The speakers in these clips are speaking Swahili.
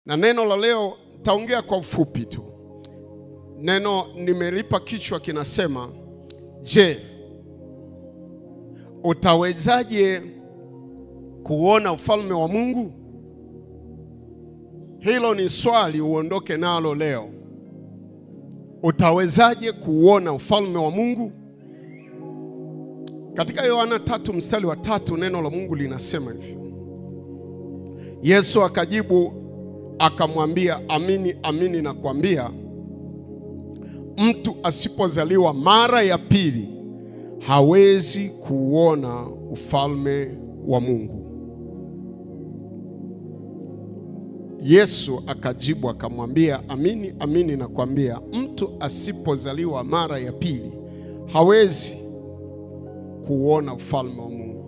Na neno la leo taongea kwa ufupi tu. Neno nimelipa kichwa kinasema, je, utawezaje kuona ufalme wa Mungu? Hilo ni swali uondoke nalo leo. Utawezaje kuona ufalme wa Mungu? Katika Yohana 3:3 neno la Mungu linasema hivi. Yesu akajibu akamwambia, amini amini nakwambia, mtu asipozaliwa mara ya pili hawezi kuona ufalme wa Mungu. Yesu akajibu akamwambia, amini amini nakwambia, mtu asipozaliwa mara ya pili hawezi kuona ufalme wa Mungu.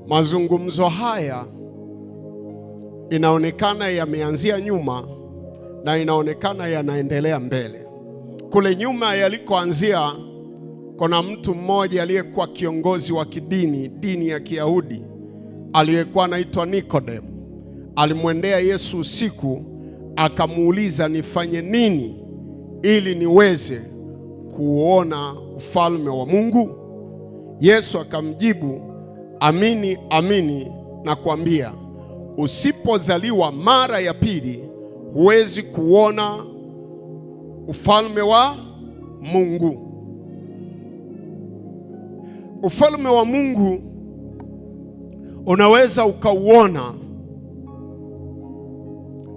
Mazungumzo haya inaonekana yameanzia nyuma na inaonekana yanaendelea mbele. Kule nyuma yalikoanzia, kuna mtu mmoja aliyekuwa kiongozi wa kidini, dini ya Kiyahudi, aliyekuwa anaitwa Nikodemo. Alimwendea Yesu usiku akamuuliza, nifanye nini ili niweze kuona ufalme wa Mungu? Yesu akamjibu, amini amini nakwambia, usipozaliwa mara ya pili huwezi kuona ufalme wa Mungu. Ufalme wa Mungu unaweza ukauona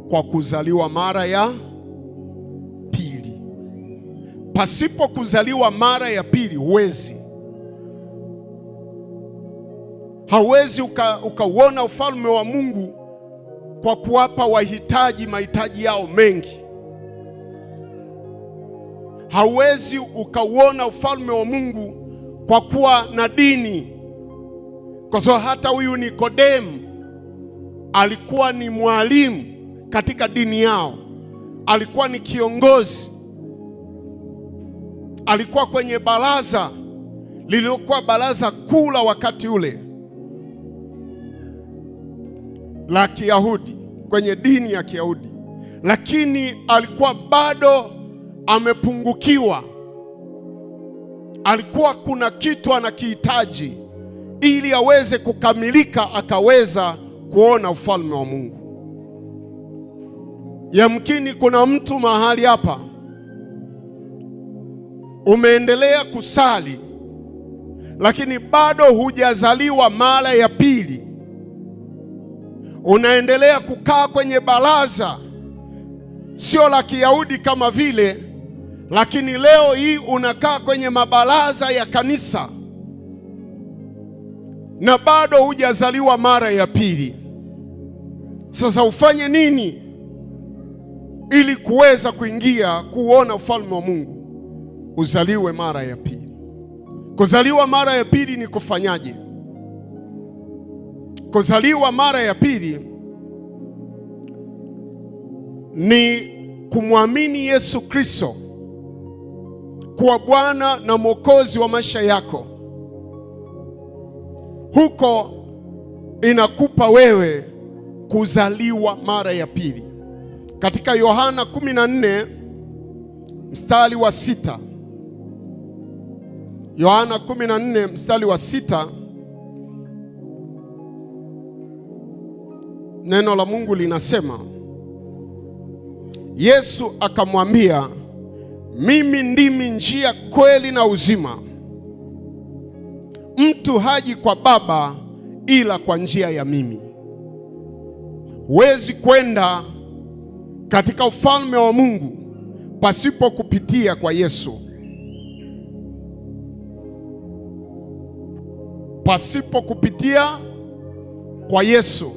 kwa kuzaliwa mara ya pili. Pasipo kuzaliwa mara ya pili hauwezi ukauona ufalme wa Mungu kwa kuwapa wahitaji mahitaji yao mengi. Hauwezi ukauona ufalme wa Mungu kwa kuwa na dini, kwa sababu hata huyu Nikodemu alikuwa ni mwalimu katika dini yao, alikuwa ni kiongozi, alikuwa kwenye baraza lililokuwa baraza kuu la wakati ule la Kiyahudi, kwenye dini ya Kiyahudi, lakini alikuwa bado amepungukiwa. Alikuwa kuna kitu anakihitaji ili aweze kukamilika, akaweza kuona ufalme wa Mungu. Yamkini kuna mtu mahali hapa umeendelea kusali, lakini bado hujazaliwa mara ya pili. Unaendelea kukaa kwenye baraza sio la Kiyahudi kama vile, lakini leo hii unakaa kwenye mabaraza ya kanisa na bado hujazaliwa mara ya pili. Sasa ufanye nini ili kuweza kuingia kuona ufalme wa Mungu? Uzaliwe mara ya pili. Kuzaliwa mara ya pili ni kufanyaje? Kuzaliwa mara ya pili ni kumwamini Yesu Kristo kuwa Bwana na Mwokozi wa maisha yako. Huko inakupa wewe kuzaliwa mara ya pili. Katika Yohana 14:6, Yohana 14:6, neno la Mungu linasema, Yesu akamwambia, mimi ndimi njia, kweli na uzima. Mtu haji kwa Baba ila kwa njia ya mimi. Huwezi kwenda katika ufalme wa Mungu pasipo kupitia kwa Yesu. Pasipo kupitia kwa Yesu.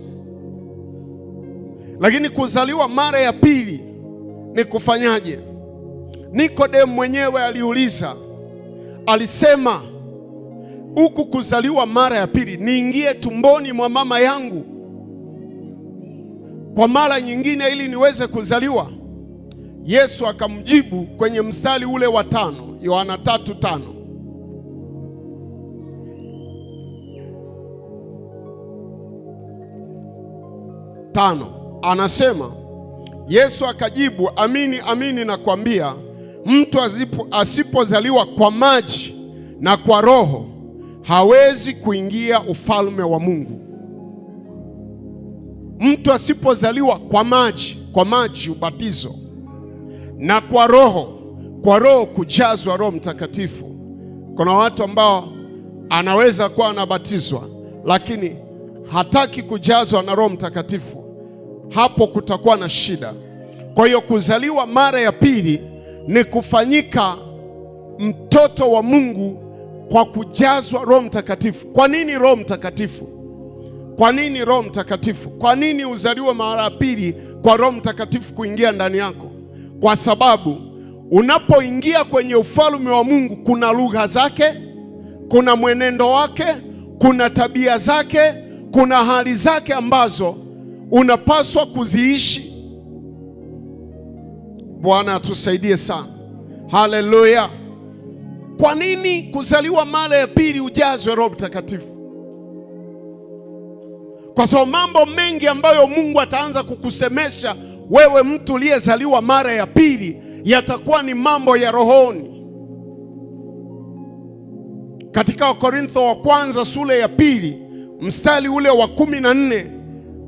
Lakini kuzaliwa mara ya pili ni kufanyaje? Nikodemu mwenyewe aliuliza, alisema, huku kuzaliwa mara ya pili, niingie tumboni mwa mama yangu kwa mara nyingine ili niweze kuzaliwa? Yesu akamjibu kwenye mstari ule wa 5, Yohana 3:5, anasema, Yesu akajibu, amini amini nakwambia, mtu asipozaliwa kwa maji na kwa Roho hawezi kuingia ufalme wa Mungu. Mtu asipozaliwa kwa maji ubatizo, na kwa Roho kujazwa Roho Mtakatifu. Kuna watu ambao anaweza kuwa anabatizwa lakini hataki kujazwa na Roho Mtakatifu, hapo kutakuwa na shida. Kwa hiyo kuzaliwa mara ya pili ni kufanyika mtoto wa Mungu kwa kujazwa Roho Mtakatifu. Kwa nini Roho Mtakatifu? Kwa nini Roho Mtakatifu? Kwa nini uzaliwe mara ya pili kwa Roho Mtakatifu kuingia ndani yako? Kwa sababu unapoingia kwenye ufalme wa Mungu kuna lugha zake, kuna mwenendo wake, kuna tabia zake, kuna hali zake ambazo unapaswa kuziishi. Bwana atusaidie sana. Haleluya. Kwa nini kuzaliwa mara ya pili ujazwe Roho Mtakatifu? Kwa sababu mambo mengi ambayo Mungu ataanza kukusemesha wewe mtu uliyezaliwa mara ya pili yatakuwa ni mambo ya rohoni. Katika Wakorintho wa kwanza sura ya pili mstari ule wa 14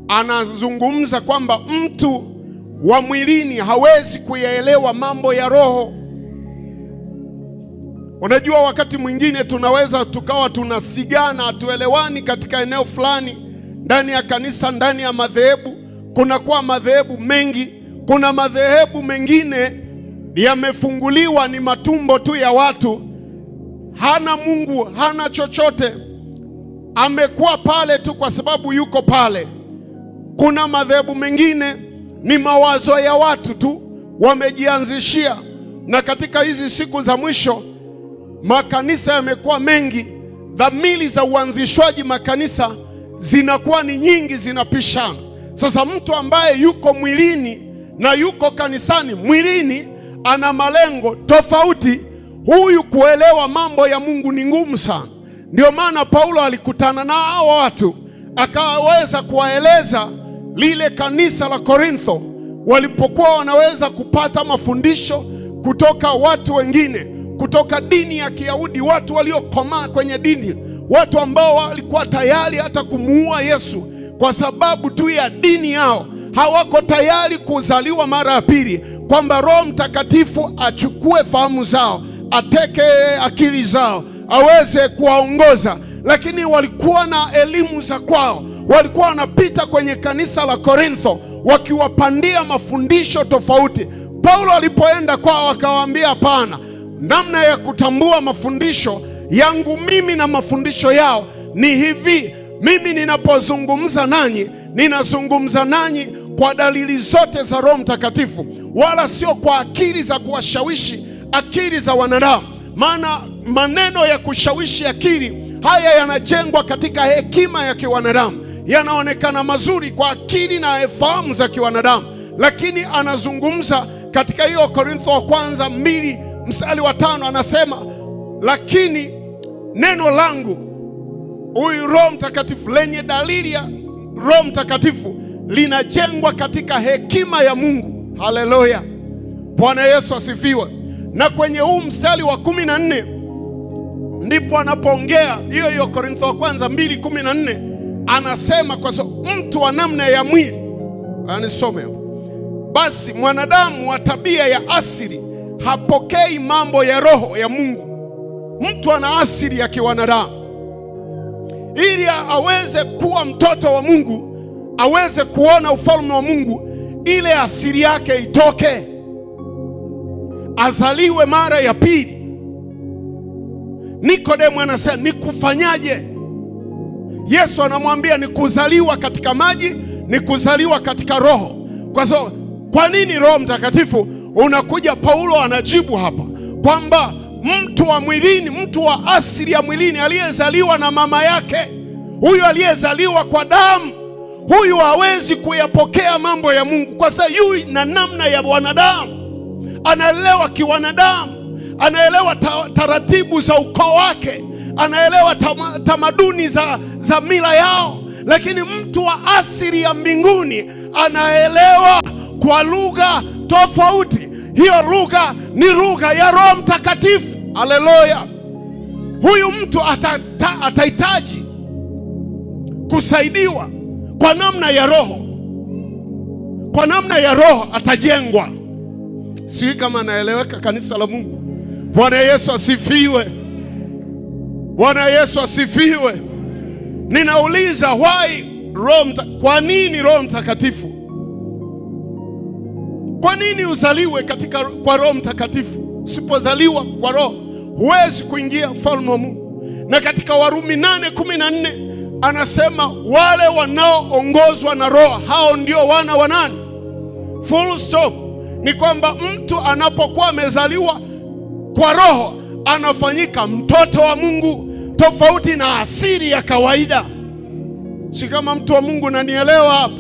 anazungumza kwamba mtu wa mwilini hawezi kuyaelewa mambo ya roho. Unajua, wakati mwingine tunaweza tukawa tunasigana, hatuelewani katika eneo fulani ndani ya kanisa, ndani ya madhehebu. Kunakuwa madhehebu mengi. Kuna madhehebu mengine yamefunguliwa, ni matumbo tu ya watu, hana Mungu, hana chochote, amekuwa pale tu kwa sababu yuko pale. Kuna madhehebu mengine ni mawazo ya watu tu wamejianzishia, na katika hizi siku za mwisho makanisa yamekuwa mengi, dhamiri za uanzishwaji makanisa zinakuwa ni nyingi, zinapishana. Sasa mtu ambaye yuko mwilini na yuko kanisani, mwilini ana malengo tofauti, huyu kuelewa mambo ya Mungu ni ngumu sana. Ndio maana Paulo alikutana na hao watu akaweza kuwaeleza lile kanisa la Korintho, walipokuwa wanaweza kupata mafundisho kutoka watu wengine, kutoka dini ya Kiyahudi, watu waliokomaa kwenye dini, watu ambao walikuwa tayari hata kumuua Yesu kwa sababu tu ya dini yao. Hawako tayari kuzaliwa mara ya pili, kwamba Roho Mtakatifu achukue fahamu zao, ateke akili zao, aweze kuwaongoza. Lakini walikuwa na elimu za kwao, walikuwa wanapita kwenye kanisa la Korintho wakiwapandia mafundisho tofauti. Paulo alipoenda kwao akawaambia, hapana, namna ya kutambua mafundisho yangu mimi na mafundisho yao ni hivi: mimi ninapozungumza nanyi, ninazungumza nanyi kwa dalili zote za Roho Mtakatifu, wala sio kwa akili za kuwashawishi akili za wanadamu. Maana maneno ya kushawishi akili haya yanajengwa katika hekima ya kiwanadamu, yanaonekana mazuri kwa akili na fahamu za kiwanadamu. Lakini anazungumza katika hiyo Korintho wa kwanza 2 mstari wa 5, anasema lakini neno langu, huyu Roho Mtakatifu, lenye dalili ya Roho Mtakatifu, linajengwa katika hekima ya Mungu. Haleluya, Bwana Yesu asifiwe. Na kwenye huu mstari wa 14 ndipo anapoongea hiyo Korintho wa kwanza 2:14, anasema kwa sababu mtu wa namna ya mwili, anisome, basi mwanadamu wa tabia ya asili hapokei mambo ya roho ya Mungu. Mtu ana asili ya kiwanadamu. Ili aweze kuwa mtoto wa Mungu, aweze kuona ufalme wa Mungu, ile asili yake itoke, azaliwe mara ya pili. Nikodemo anasema, ni kufanyaje? Yesu anamwambia ni kuzaliwa katika maji, ni kuzaliwa katika Roho. Kwa sababu, kwa nini Roho Mtakatifu unakuja? Paulo anajibu hapa kwamba mtu wa mwilini, mtu wa asili ya mwilini, aliyezaliwa na mama yake, huyu aliyezaliwa kwa damu, huyu hawezi kuyapokea mambo ya Mungu, kwa sababu yu na namna ya wanadamu, anaelewa kiwanadamu, anaelewa taratibu za ukoo wake, anaelewa tamaduni za mila yao. Lakini mtu wa asili ya mbinguni anaelewa kwa lugha tofauti. Hiyo lugha ni lugha ya Roho Mtakatifu. Haleluya! Huyu mtu atahitaji kusaidiwa kwa namna ya Roho. Kwa namna ya Roho atajengwa. Sijui kama naeleweka, kanisa la Mungu. Bwana Yesu asifiwe. Bwana Yesu asifiwe. Ninauliza kwa nini Roho Mtakatifu? Kwa nini uzaliwe kwa Roho Mtakatifu? Usipozaliwa kwa Roho huwezi kuingia ufalme wa Mungu. Na katika Warumi 8:14 anasema wale wanaoongozwa na Roho hao ndio wana wa nani? Full stop. Ni kwamba mtu anapokuwa amezaliwa kwa Roho anafanyika mtoto wa Mungu, tofauti na asili ya kawaida. Si kama mtu wa Mungu nanielewa hapa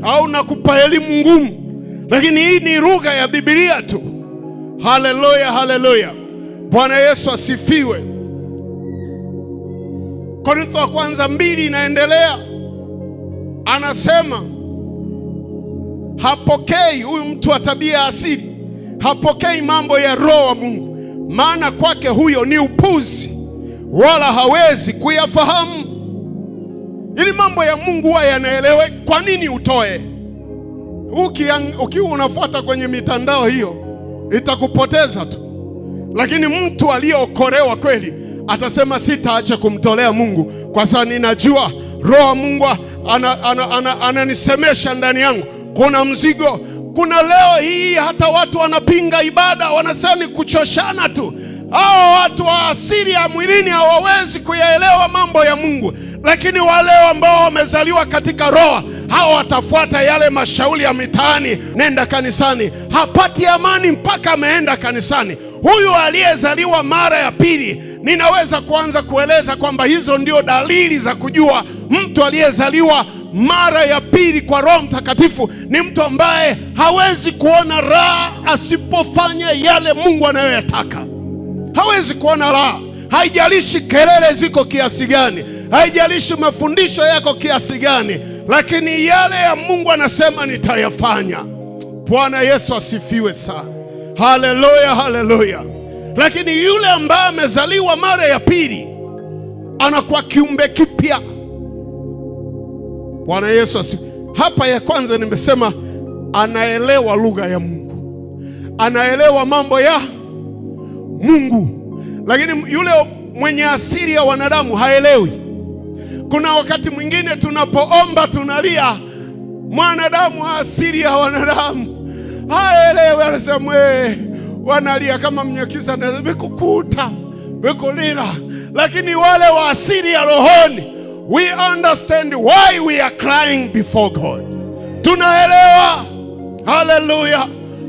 au nakupa elimu ngumu, lakini hii ni lugha ya Biblia tu. Haleluya, haleluya. Bwana Yesu asifiwe. Korintho wa kwanza 2 inaendelea, anasema hapokei huyu mtu wa tabia asili, hapokei mambo ya Roho wa Mungu, maana kwake huyo ni upuzi, wala hawezi kuyafahamu. Ili mambo ya Mungu huwa yanaelewe. Kwa nini utoe? Ukiwa unafuata kwenye mitandao hiyo itakupoteza tu. Lakini mtu aliyeokolewa kweli atasema sitaacha kumtolea Mungu, kwa sababu ninajua Roho wa Mungu ananisemesha ndani yangu. Kuna mzigo. Kuna leo hii hata watu wanapinga ibada, wanasema ni kuchoshana tu. Hao watu wa asili ya mwilini hawawezi kuyaelewa mambo ya Mungu. Lakini wale ambao wamezaliwa katika Roho, hao watafuata yale mashauri ya mitaani. Nenda kanisani. Hapati amani mpaka ameenda kanisani. Huyu aliyezaliwa mara ya pili, ninaweza kuanza kueleza kwamba hizo ndio dalili za kujua mtu aliyezaliwa mara ya pili kwa Roho Mtakatifu ni mtu ambaye hawezi kuona raha asipofanya yale Mungu anayoyataka. Hawezi kuona raha. Haijalishi kelele ziko kiasi gani, haijalishi mafundisho yako kiasi gani, lakini yale ya Mungu anasema nitayafanya. Bwana Yesu asifiwe sana. Haleluya, haleluya. Lakini yule ambaye amezaliwa mara ya pili anakuwa kiumbe kipya. Bwana Yesu asifiwe. Hapa ya kwanza nimesema anaelewa lugha ya Mungu, anaelewa mambo ya Mungu. Lakini yule mwenye asili ya wanadamu haelewi. Kuna wakati mwingine tunapoomba tunalia, mwanadamu wa asili ya wanadamu haelewi. Anasema wanalia kama Mnyakyusa na bikukuta bikulira. Lakini wale wa asili ya rohoni, we understand why we are crying before God. Tunaelewa. Haleluya.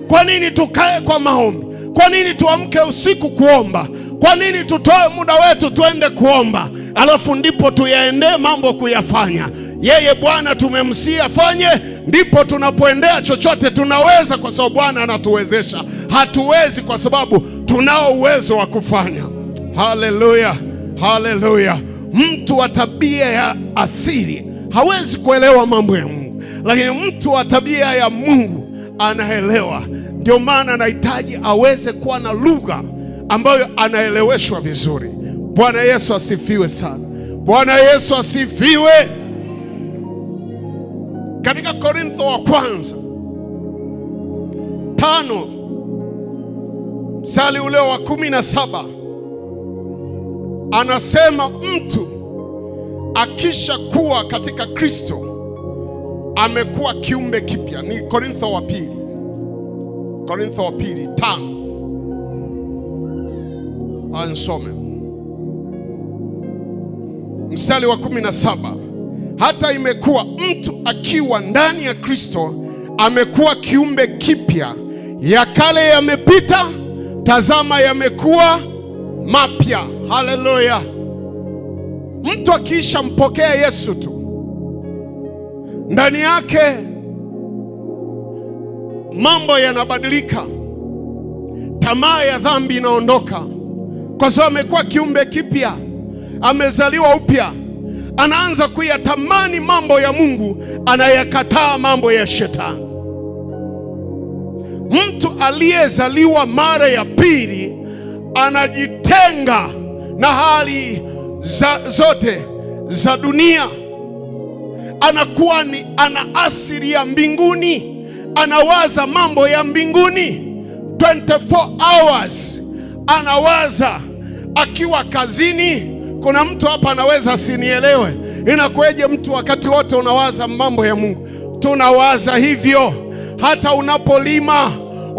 Kwa nini tukae kwa maombi? Kwa nini tuamke usiku kuomba? Kwa nini tutoe muda wetu tuende kuomba, alafu ndipo tuyaendee mambo kuyafanya? Yeye Bwana tumemsia fanye, ndipo tunapoendea chochote tunaweza, kwa sababu Bwana anatuwezesha. Hatuwezi kwa sababu tunao uwezo wa kufanya. Haleluya, haleluya. Mtu wa tabia ya asili hawezi kuelewa mambo ya Mungu, lakini mtu wa tabia ya Mungu anaelewa. Ndio maana anahitaji aweze kuwa na lugha ambayo anaeleweshwa vizuri. Bwana Yesu asifiwe sana. Bwana Yesu asifiwe. Katika Korintho wa kwanza 5 mstari ule wa 17 anasema mtu akisha kuwa katika Kristo amekuwa kiumbe kipya. Ni Korintho wa pili 5. Ansome mstari wa 17. Hata imekuwa mtu akiwa ndani ya Kristo amekuwa kiumbe kipya, ya kale yamepita, tazama yamekuwa mapya. Haleluya. Mtu akiisha mpokea Yesu tu, ndani yake mambo yanabadilika. Tamaa ya dhambi inaondoka, kwa sababu amekuwa kiumbe kipya, amezaliwa upya. Anaanza kuyatamani mambo ya Mungu, anayakataa mambo ya shetani. Mtu aliyezaliwa mara ya pili anajitenga na hali zote za dunia. Anakuwa ana asili ya mbinguni, anawaza mambo ya mbinguni 24 hours. Anawaza akiwa kazini. Kuna mtu hapa anaweza asinielewe, inakueje mtu wakati wote unawaza mambo ya Mungu? Tunawaza hivyo. Hata unapolima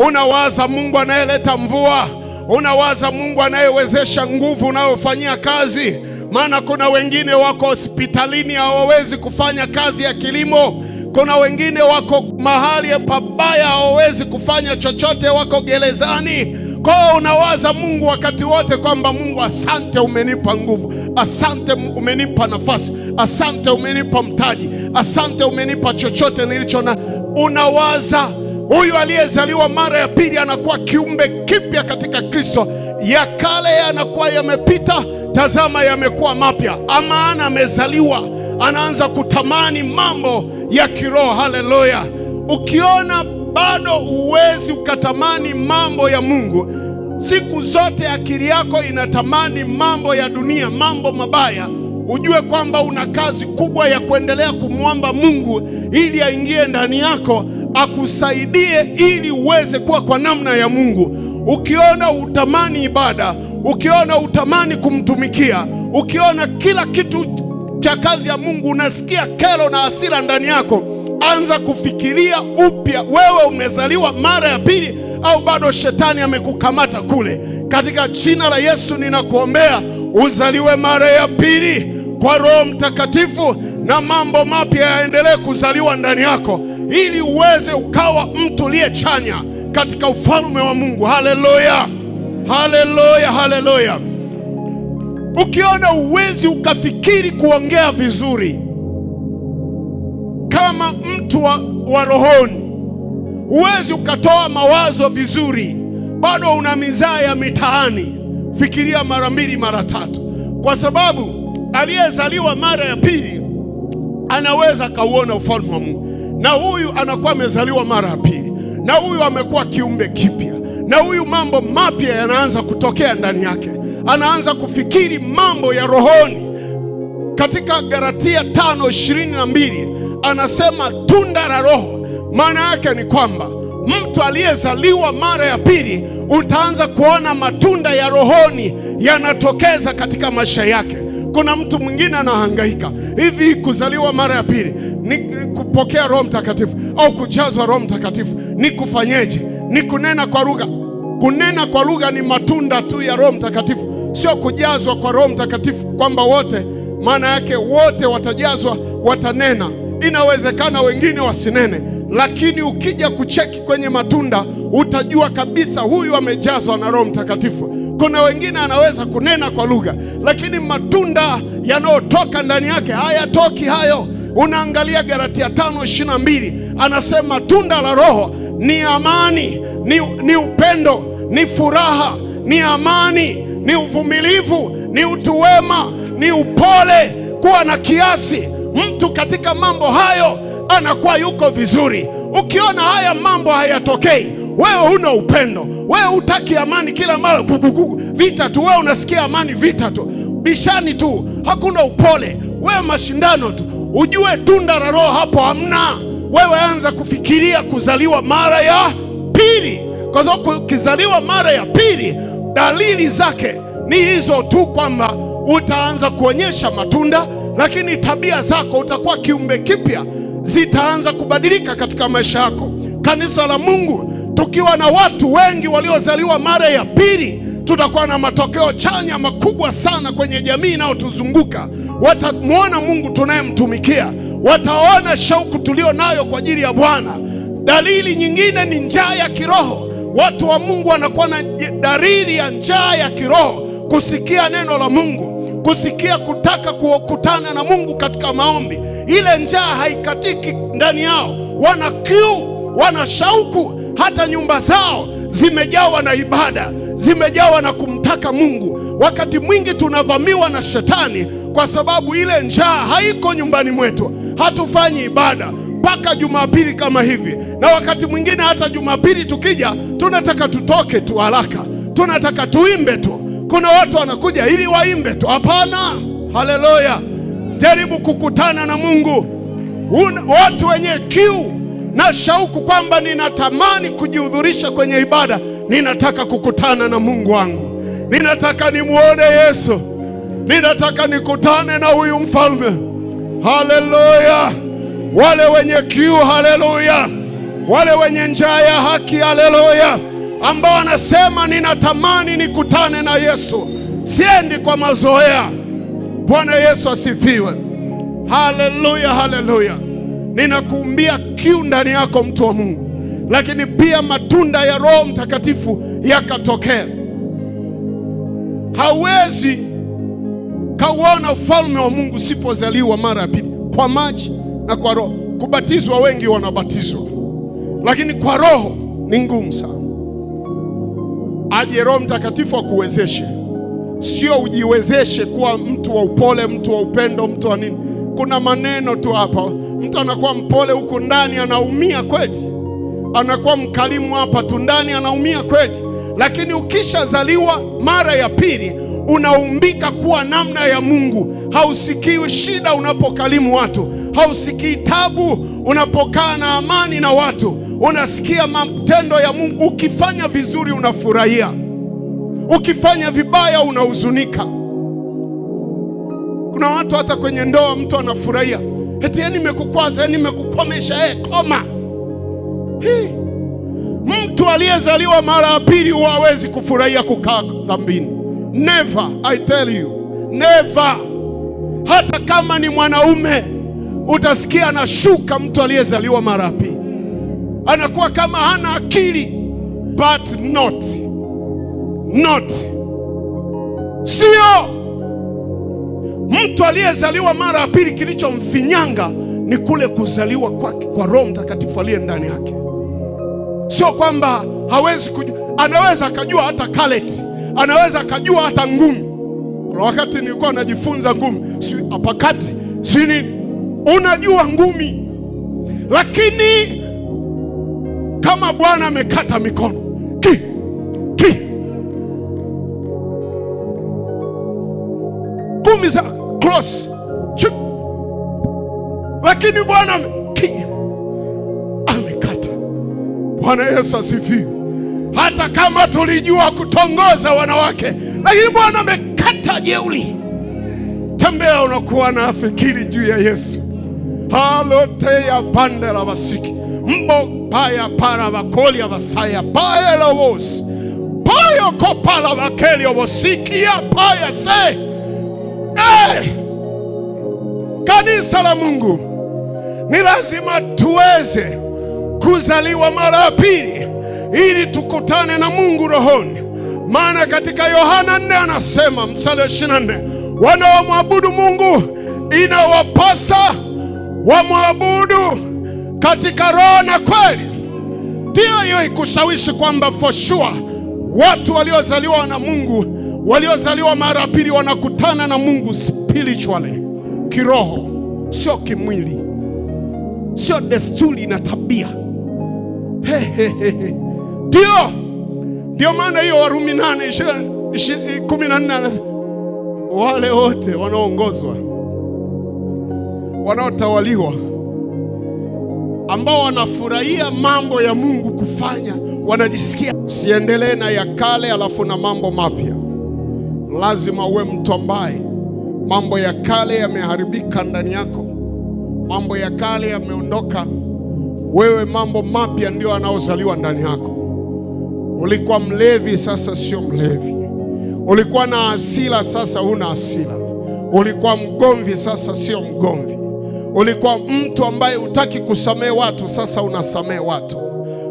unawaza Mungu anayeleta mvua, unawaza Mungu anayewezesha nguvu unayofanyia kazi. Maana kuna wengine wako hospitalini hawawezi kufanya kazi ya kilimo. Kuna wengine wako mahali pabaya hawawezi kufanya chochote, wako gerezani. Kwa hiyo unawaza Mungu wakati wote kwamba Mungu, asante umenipa nguvu, asante umenipa nafasi, asante umenipa mtaji, asante umenipa chochote nilicho na. Unawaza. Huyu aliyezaliwa mara ya pili anakuwa kiumbe kipya katika Kristo. Ya kale yanakuwa yamepita, tazama yamekuwa mapya. Maana amezaliwa, anaanza kutamani mambo ya kiroho. Haleluya! Ukiona bado huwezi ukatamani mambo ya Mungu, siku zote akili yako inatamani mambo ya dunia, mambo mabaya, ujue kwamba una kazi kubwa ya kuendelea kumwomba Mungu ili aingie ndani yako akusaidie ili uweze kuwa kwa namna ya Mungu. Ukiona utamani ibada, ukiona utamani kumtumikia, ukiona kila kitu cha kazi ya Mungu unasikia kero na hasira ndani yako, anza kufikiria upya, wewe umezaliwa mara ya pili au bado shetani amekukamata kule. Katika jina la Yesu ninakuombea uzaliwe mara ya pili kwa Roho Mtakatifu, na mambo mapya yaendelee kuzaliwa ndani yako ili uweze ukawa mtu aliyechanya katika ufalme wa Mungu. Haleluya, haleluya, haleluya. Ukiona uwezi ukafikiri kuongea vizuri kama mtu wa rohoni, uwezi ukatoa mawazo vizuri, bado una mizaa ya mitaani, fikiria mara mbili mara tatu, kwa sababu aliyezaliwa mara ya pili anaweza kauona ufalme wa Mungu. Na huyu anakuwa amezaliwa mara ya pili, na huyu amekuwa kiumbe kipya, na huyu mambo mapya yanaanza kutokea ndani yake, anaanza kufikiri mambo ya rohoni. Katika Galatia 5:22 anasema tunda la Roho. Maana yake ni kwamba mtu aliyezaliwa mara ya pili utaanza kuona matunda ya rohoni yanatokeza katika maisha yake. Kuna mtu mwingine anahangaika hivi, kuzaliwa mara ya pili ni kupokea Roho Mtakatifu au kujazwa Roho Mtakatifu, ni kufanyeje? Ni kunena kwa lugha. Kunena kwa lugha ni matunda tu ya Roho Mtakatifu, sio kujazwa kwa Roho Mtakatifu kwamba wote, maana yake wote watajazwa, watanena. Inawezekana wengine wasinene, lakini ukija kucheki kwenye matunda utajua kabisa huyu amejazwa na Roho Mtakatifu. Kuna wengine anaweza kunena kwa lugha, lakini matunda yanayotoka ndani yake hayatoki hayo. Unaangalia Galatia 5:22 anasema tunda la Roho ni amani, ni upendo, ni furaha, ni amani, ni uvumilivu, ni utu wema, ni upole, kuwa na kiasi. Mtu katika mambo hayo anakuwa yuko vizuri. Ukiona haya mambo hayatokei, wewe huna upendo, wewe hutaki amani, kila mara vita tu, wewe unasikia amani, vita tu, bishani tu, hakuna upole, wewe mashindano tu, ujue tunda la Roho hapo hamna. Wewe anza kufikiria kuzaliwa mara ya pili, kwa sababu ukizaliwa mara ya pili dalili zake ni hizo tu, kwamba utaanza kuonyesha matunda, lakini tabia zako, utakuwa kiumbe kipya, zitaanza kubadilika katika maisha yako. Kanisa la Mungu, tukiwa na watu wengi waliozaliwa mara ya pili, tutakuwa na matokeo chanya makubwa sana kwenye jamii inayotuzunguka. Watamwona Mungu tunayemtumikia, wataona shauku tulio nayo kwa ajili ya Bwana. Dalili nyingine ni njaa ya kiroho. Watu wa Mungu wanakuwa na dalili ya njaa ya kiroho, kusikia neno la Mungu, kusikia, kutaka kukutana na Mungu katika maombi. Ile njaa haikatiki ndani yao, wana kiu, wana shauku, hata nyumba zao zimejawa na ibada, zimejawa na kumtaka Mungu. Wakati mwingi tunavamiwa na shetani kwa sababu ile njaa haiko nyumbani mwetu, hatufanyi ibada. mpaka Jumapili kama hivi, na wakati mwingine hata Jumapili tukija tunataka tutoke tu haraka, tunataka tuimbe tu. Kuna watu wanakuja ili waimbe tu. Hapana, haleluya. Jaribu kukutana na Mungu. Watu wenye kiu na shauku kwamba ninatamani kujihudhurisha kwenye ibada, ninataka kukutana na Mungu wangu, ninataka nimuone Yesu, ninataka nikutane na huyu mfalme. Haleluya. Wale wenye kiu, haleluya. Wale wenye njaa ya haki, haleluya, ambao wanasema ninatamani nikutane na Yesu, siendi kwa mazoea. Bwana Yesu asifiwe. Haleluya, haleluya. Ninakuumbia kiu ndani yako, mtu wa Mungu, lakini pia matunda ya Roho Mtakatifu yakatokea. Hawezi kauona ufalme wa Mungu usipozaliwa mara ya pili kwa maji na kwa Roho. Kubatizwa wengi wanabatizwa, lakini kwa Roho ni ngumu sana. Aje Roho Mtakatifu akuwezeshe, sio ujiwezeshe kuwa mtu wa upole, mtu wa upendo, mtu wa nini. Kuna maneno tu hapa, mtu anakuwa mpole huku ndani anaumia kweli, anakuwa mkalimu hapa tu ndani anaumia kweli. Lakini ukishazaliwa mara ya pili unaumbika kuwa namna ya Mungu. Hausikii shida unapokalimu watu, hausikii tabu unapokaa na amani na watu, unasikia matendo ya Mungu. Ukifanya vizuri unafurahia, ukifanya vibaya unahuzunika. Kuna watu hata kwenye ndoa mtu anafurahia, eti nimekukwaza, nimekukomesha, koma. Mtu aliyezaliwa mara ya pili huwa hawezi kufurahia kukaa dhambini. Never, I tell you, never. Hata kama ni mwanaume utasikia anashuka. Mtu aliyezaliwa mara ya pili anakuwa kama hana akili, but not. Sio mtu aliyezaliwa mara ya pili, kilichomfinyanga ni kule kuzaliwa kwake kwa Roho Mtakatifu aliye ndani yake. Sio kwamba hawezi kujua, anaweza akajua hata kaleti, anaweza akajua hata ngumi. Kuna wakati nilikuwa najifunza ngumi, si apakati, si nini, unajua ngumi, lakini kama Bwana amekata mikono ngumi za cross chip, lakini Bwana amekata. Bwana Yesu asifiwe. Hata kama tulijua kutongoza wanawake, lakini Bwana amekata jeuri. Tembea unakuwa na fikiri juu ya Yesu. Halote ya pande la basiki mbo paya para bakoli ya basaya paya la wos paya kopala bakeli ya basiki ya paya se. Kanisa la Mungu, ni lazima tuweze kuzaliwa mara ya pili ili tukutane na Mungu rohoni. Maana katika Yohana 4 anasema mstari 24, wanaomwabudu Mungu inawapasa wamwabudu katika roho na kweli. Ndio hiyo ikushawishi kwamba for sure watu waliozaliwa na Mungu, waliozaliwa mara ya pili wanakutana na Mungu spiritually, kiroho, sio kimwili, sio desturi na tabia. Ndio maana hiyo Warumi 8:14 wale wote wanaoongozwa, wanaotawaliwa, ambao wanafurahia mambo ya Mungu kufanya, wanajisikia usiendelee na ya kale alafu na mambo mapya. Lazima uwe mtu ambaye mambo ya kale yameharibika ndani yako, mambo ya kale yameondoka, wewe mambo mapya ndio anaozaliwa ndani yako. Ulikuwa mlevi, sasa sio mlevi. Ulikuwa na hasira, sasa huna hasira. Ulikuwa mgomvi, sasa sio mgomvi. Ulikuwa mtu ambaye hutaki kusamehe watu, sasa unasamehe watu.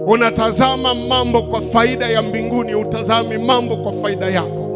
Unatazama mambo kwa faida ya mbinguni, utazami mambo kwa faida yako.